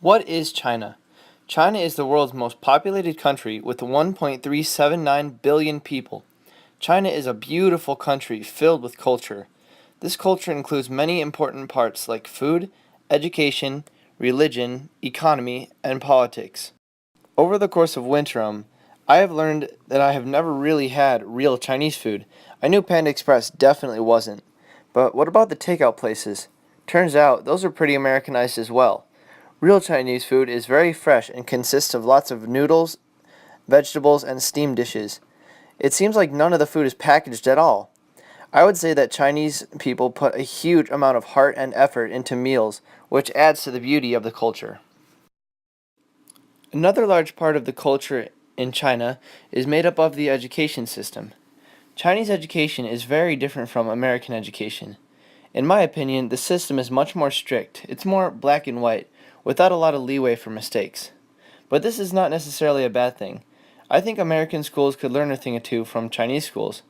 What is China? China is the world's most populated country with 1.379 billion people. China is a beautiful country filled with culture. This culture includes many important parts like food, education, religion, economy, and politics. Over the course of Winterim, I have learned that I have never really had real Chinese food. I knew Panda Express definitely wasn't. But what about the takeout places? Turns out those are pretty Americanized as well. Real Chinese food is very fresh and consists of lots of noodles, vegetables, and steamed dishes. It seems like none of the food is packaged at all. I would say that Chinese people put a huge amount of heart and effort into meals, which adds to the beauty of the culture. Another large part of the culture in China is made up of the education system. Chinese education is very different from American education. In my opinion, the system is much more strict. It's more black and white, without a lot of leeway for mistakes. But this is not necessarily a bad thing. I think American schools could learn a thing or two from Chinese schools,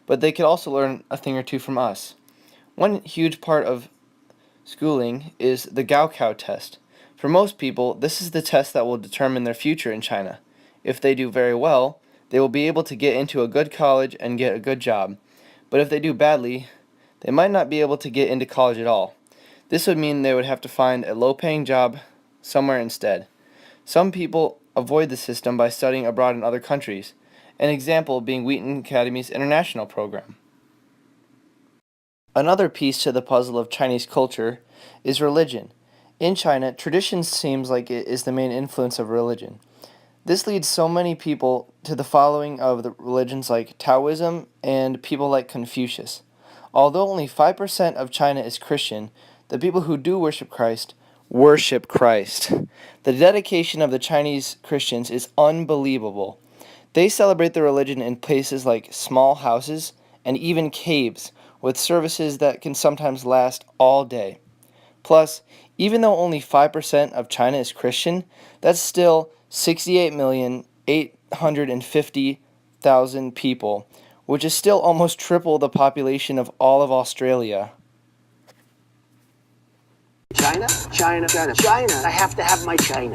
but they could also learn a thing or two from us. One huge part of schooling is the Gaokao test. For most people, this is the test that will determine their future in China. If they do very well, they will be able to get into a good college and get a good job. But if they do badly, they might not be able to get into college at all. This would mean they would have to find a low-paying job somewhere instead. Some people avoid the system by studying abroad in other countries, an example being Wheaton Academy's international program. Another piece to the puzzle of Chinese culture is religion. In China, tradition seems like it is the main influence of religion. This leads so many people to the following of the religions like Taoism and people like Confucius. Although only 5% of China is Christian, the people who do worship Christ worship Christ. The dedication of the Chinese Christians is unbelievable. They celebrate their religion in places like small houses and even caves, with services that can sometimes last all day. Plus, even though only 5% of China is Christian, that's still 68,850,000 people, which is still almost triple the population of all of Australia. China, China, China, China. I have to have my China.